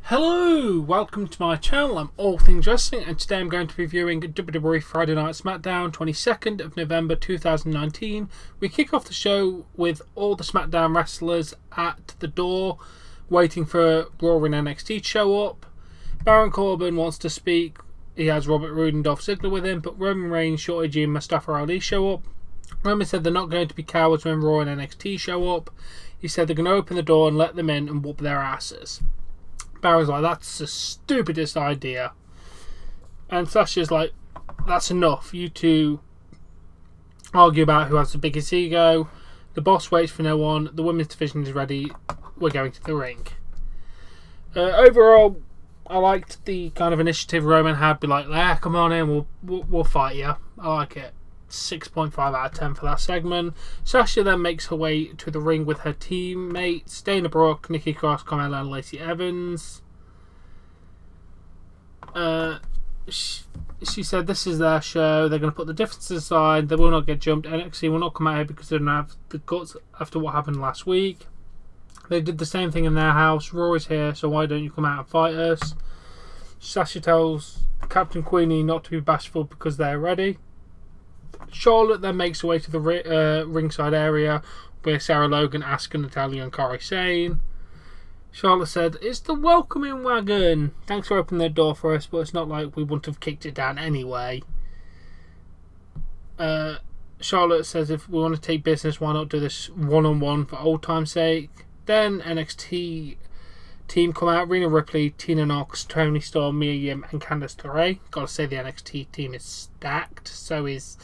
Hello, welcome to my channel. I'm All Things Wrestling, and today I'm going to be reviewing WWE Friday Night Smackdown, 22nd of November 2019. We kick off the show with all the Smackdown wrestlers at the door, waiting for Raw and NXT to show up. Baron Corbin wants to speak. He has Robert Roode and Dolph Ziggler with him, but Roman Reigns, Shorty G and Mustafa Ali show up. Roman said they're not going to be cowards when Raw and NXT show up. He said they're going to open the door and let them in and whoop their asses. Baron's like, that's the stupidest idea. And Sasha's like, that's enough. You two argue about who has the biggest ego. The boss waits for no one. The women's division is ready. We're going to the ring. Overall, I liked the kind of initiative Roman had. Be like, come on in, we'll fight you. I like it. 6.5 out of 10 for that segment. Sasha then makes her way to the ring with her teammates Dana Brooke, Nikki Cross, Carmella and Lacey Evans. She said this is their show. They're going to put the differences aside. They will not get jumped. NXT will not come out here because they don't have the guts after what happened last week. They did the same thing in their house. Raw is here, so why don't you come out and fight us? Sasha tells Captain Queenie not to be bashful because they're ready. Charlotte then makes her way to the ringside area where Sarah Logan, Asuka, Natalya and Kairi Sane. Charlotte said, it's the welcoming wagon. Thanks for opening the door for us, but it's not like we wouldn't have kicked it down anyway. Charlotte says if we want to take business, why not do this one-on-one for old time's sake? Then NXT team come out. Rhea Ripley, Tina Nox, Toni Storm, Mia Yim and Candice LeRae. Gotta say the NXT team is stacked. So is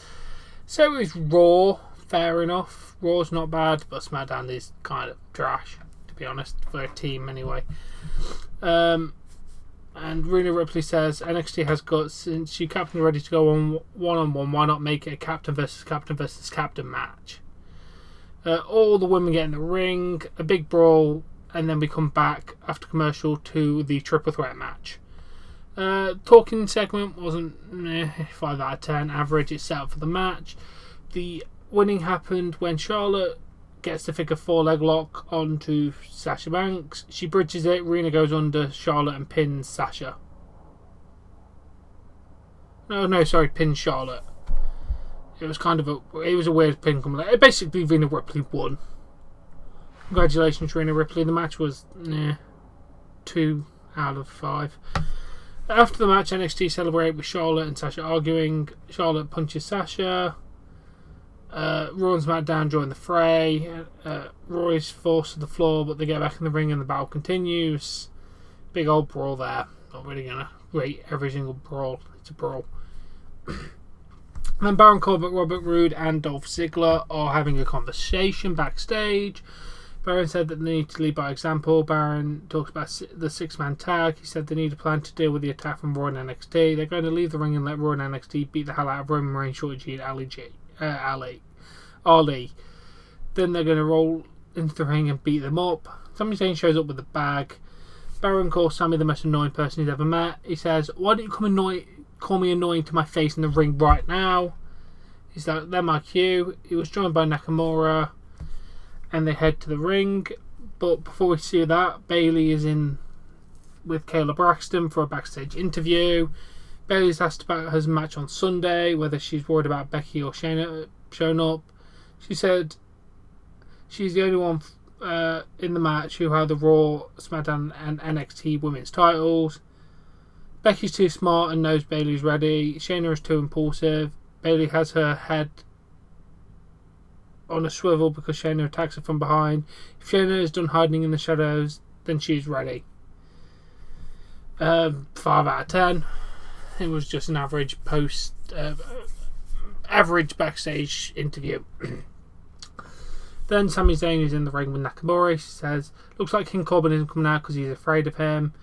Raw. Fair enough. Raw's not bad, but SmackDown is kind of trash, to be honest, for a team anyway. And Rhea Ripley says NXT has guts. Since you captain ready to go on one-on-one, why not make it a captain versus captain match? All the women get in the ring, a big brawl, and then we come back after commercial to the triple threat match. Talking segment wasn't 5 out of 10 average. It's set up for the match. The winning happened when Charlotte gets the figure 4 leg lock onto Sasha Banks. She bridges it. Rhea goes under Charlotte and pins Sasha. Pins Charlotte. It was a weird pin coming. Basically, Rhea Ripley won. Congratulations, Rhea Ripley. The match was 2 out of 5. After the match, NXT celebrate with Charlotte and Sasha arguing. Charlotte punches Sasha. Raw and SmackDown join the fray. Raw is forced to the floor, but they get back in the ring and the battle continues. Big old brawl there. Not really going to rate every single brawl. It's a brawl. Then Baron Corbin, Robert Roode and Dolph Ziggler are having a conversation backstage. Baron said that they need to lead by example. Baron talks about the 6-man tag. He said they need a plan to deal with the attack from Raw and NXT. They're going to leave the ring and let Raw and NXT beat the hell out of Roman Reigns, Shorty G and Ali. Then they're going to roll into the ring and beat them up. Sami Zayn shows up with a bag. Baron calls Sami the most annoying person he's ever met. He says, why don't you call me annoying to my face in the ring right now? He's like, they're my cue. He was joined by Nakamura. And they head to the ring. But before we see that, Bayley is in with Kayla Braxton for a backstage interview. Bayley's asked about her match on Sunday, whether she's worried about Becky or Shayna showing up. She said she's the only one in the match who had the Raw, SmackDown and NXT women's titles. Becky's too smart and knows Bayley's ready. Shayna is too impulsive. Bayley has her head on a swivel because Shayna attacks her from behind. If Shayna is done hiding in the shadows, then she's ready. 5 out of 10. It was just an average average backstage interview. Then Sami Zayn is in the ring with Nakamura. She says, looks like King Corbin isn't coming out because he's afraid of him.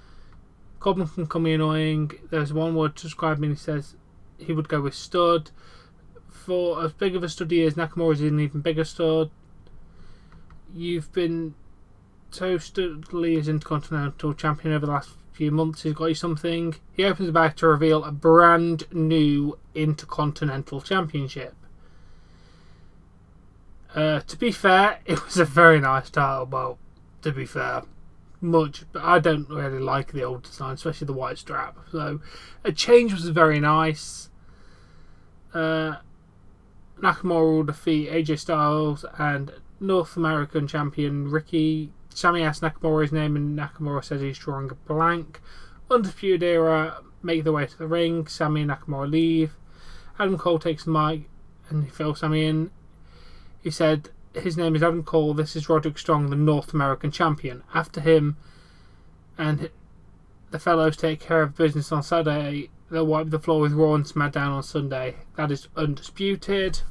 Corbin can call me annoying. There's one word to describe me and he says he would go with stud. For as big of a stud he is, Nakamura's an even bigger stud. You've been so studly as Intercontinental Champion over the last few months. He's got you something. He opens the bag to reveal a brand new Intercontinental Championship. To be fair, it was a very nice title belt. To be fair, much, but I don't really like the old design, especially the white strap. So a change was very nice. Nakamura will defeat AJ Styles and North American champion Ricky. Sammy asks Nakamura his name, and Nakamura says he's drawing a blank. Undisputed Era make their way to the ring. Sammy and Nakamura leave. Adam Cole takes the mic and he fills Sammy in. He said his name is Adam Cole. This is Roderick Strong, the North American champion. After him and the fellows take care of business on Saturday, they'll wipe the floor with Raw and Smackdown on Sunday. That is undisputed.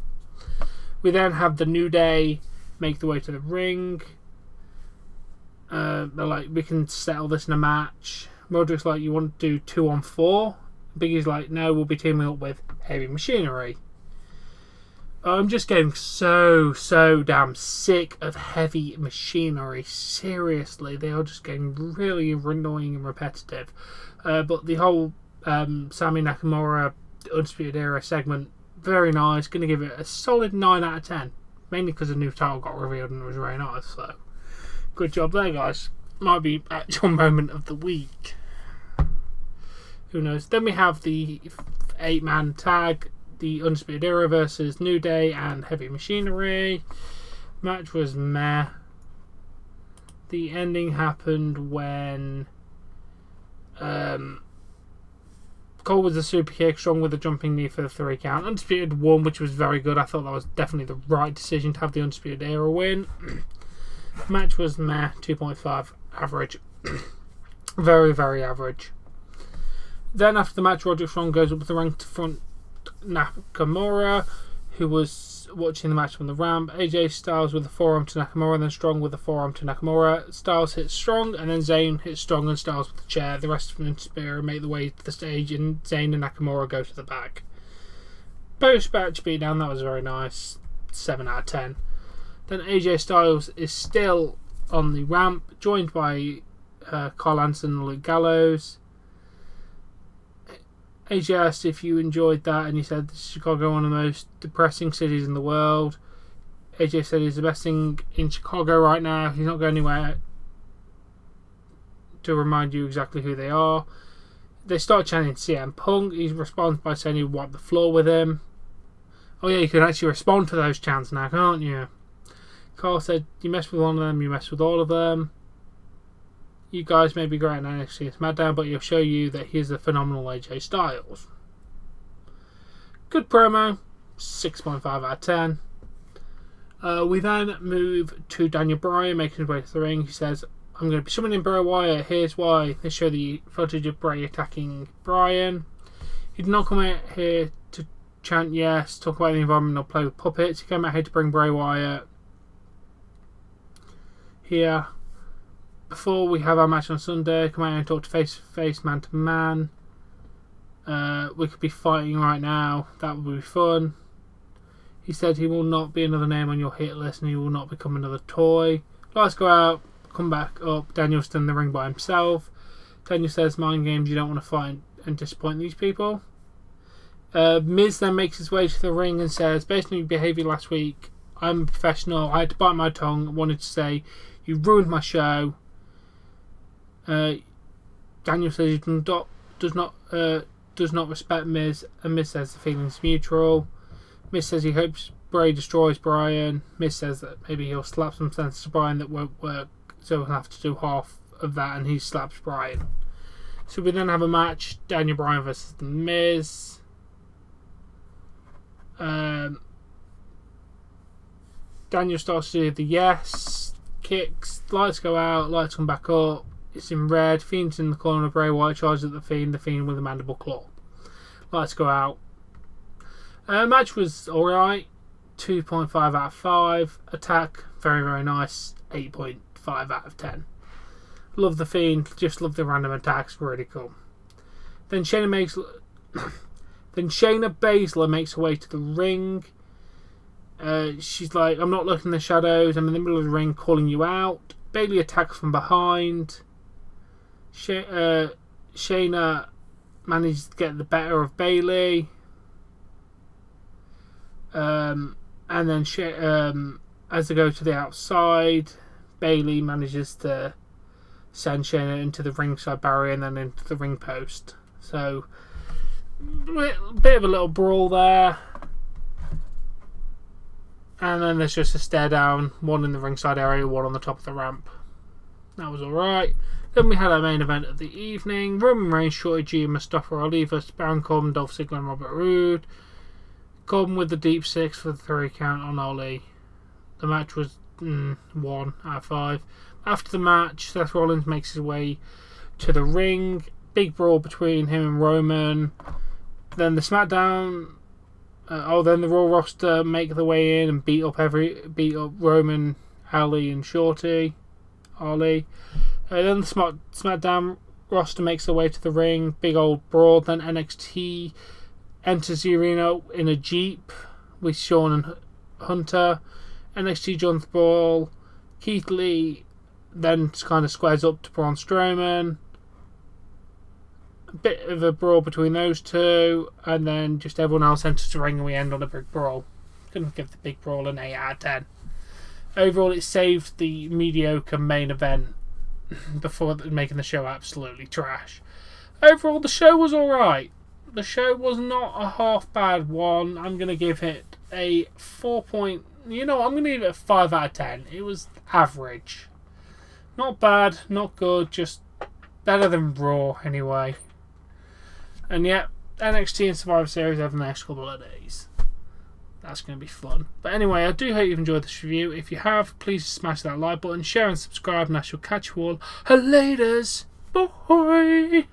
We then have the New Day make the way to the ring. They're like, we can settle this in a match. Roderick's like, you want to do 2-on-4? Biggie's like, no, we'll be teaming up with Heavy Machinery. I'm just getting so damn sick of Heavy Machinery. Seriously, they are just getting really annoying and repetitive. But the whole Sammy Nakamura Undisputed Era segment, very nice. Going to give it a solid 9 out of 10. Mainly because the new title got revealed and it was very nice. So, good job there, guys. Might be actual moment of the week. Who knows? Then we have the 8-man tag. The Undisputed Era versus New Day and Heavy Machinery. Match was meh. The ending happened when Cole with a super kick, Strong with a jumping knee for the 3 count. Undisputed won, which was very good. I thought that was definitely the right decision to have the Undisputed Era win. Match was meh, 2.5 average. Very, very average. Then after the match, Roderick Strong goes up the rank to front Nakamura, who was watching the match from the ramp. AJ Styles with a forearm to Nakamura, then Strong with a forearm to Nakamura. Styles hits Strong, and then Zayn hits Strong and Styles with the chair. The rest of the Spirit make the way to the stage, and Zayn and Nakamura go to the back. Post-match beatdown, that was very nice. 7 out of 10. Then AJ Styles is still on the ramp, joined by Carl Anderson and Luke Gallows. AJ asked if you enjoyed that, and he said Chicago, one of the most depressing cities in the world. AJ said it's the best thing in Chicago right now. He's not going anywhere to remind you exactly who they are. They start chanting CM Punk. He responds by saying he'll wipe the floor with him. Oh yeah, you can actually respond to those chants now, can't you? Carl said, you mess with one of them, you mess with all of them. You guys may be great at NXT and SmackDown, but he'll show you that he's the phenomenal AJ Styles. Good promo, 6.5 out of 10. We then move to Daniel Bryan making his way to the ring. He says, I'm going to be summoning Bray Wyatt. Here's why. They show the footage of Bray attacking Bryan. He did not come out here to chant yes, talk about the environment or play with puppets. He came out here to bring Bray Wyatt here. Before we have our match on Sunday, come out and talk to face-to-face, man-to-man. We could be fighting right now. That would be fun. He said he will not be another name on your hit list and he will not become another toy. Let's go out, come back up. Daniel's still in the ring by himself. Daniel says, mind games, you don't want to fight and disappoint these people. Miz then makes his way to the ring and says, based on your behaviour last week, I'm a professional. I had to bite my tongue. I wanted to say, you ruined my show. Daniel says he does not respect Miz, and Miz says the feeling's mutual. Miz says he hopes Bray destroys Bryan. Miz says that maybe he'll slap some sense to Bryan that won't work, so he'll have to do half of that, and he slaps Bryan. So we then have a match: Daniel Bryan versus the Miz. Daniel starts to do the yes kicks. Lights go out. Lights come back up. It's in red. Fiend's in the corner. Bray Wyatt charges at the Fiend. The Fiend with a mandible claw. Lights go out. Match was alright. 2.5 out of 5. Attack, very, very nice. 8.5 out of 10. Love the Fiend. Just love the random attacks. Really cool. Then Shayna Baszler makes her way to the ring. She's like, I'm not looking in the shadows. I'm in the middle of the ring calling you out. Bayley attacks from behind. Shayna manages to get the better of Bayley. And then as they go to the outside, Bayley manages to send Shayna into the ringside barrier and then into the ring post. So, bit of a little brawl there. And then there's just a stare down, one in the ringside area, one on the top of the ramp. That was alright. Then we had our main event of the evening. Roman Reigns, Shorty G, Mustafa Ali vs Baron Corbin, Dolph Ziggler and Robert Roode. Corbin with the deep 6 for the 3 count on Ali. The match was 1 out of 5. After the match, Seth Rollins makes his way to the ring. Big brawl between him and Roman. Then the Smackdown... then the Raw roster make their way in and beat up Roman, Ali and Shorty. Then the Smackdown roster makes their way to the ring. Big old brawl. Then NXT enters the arena in a Jeep with Shawn and Hunter. NXT joins the brawl. Keith Lee then kind of squares up to Braun Strowman. A bit of a brawl between those two, and then just everyone else enters the ring and we end on a big brawl. Gonna give the big brawl an 8 out of 10. Overall, it saved the mediocre main event before making the show absolutely trash. Overall, the show was alright. The show was not a half bad one. I'm gonna give it a 4 point. I'm gonna give it a 5 out of 10. It was average. Not bad, not good, just better than Raw anyway. And yeah, NXT and Survivor Series over the next couple of days. That's going to be fun. But anyway, I do hope you've enjoyed this review. If you have, please smash that like button, share and subscribe, and I shall catch you all laters. Bye!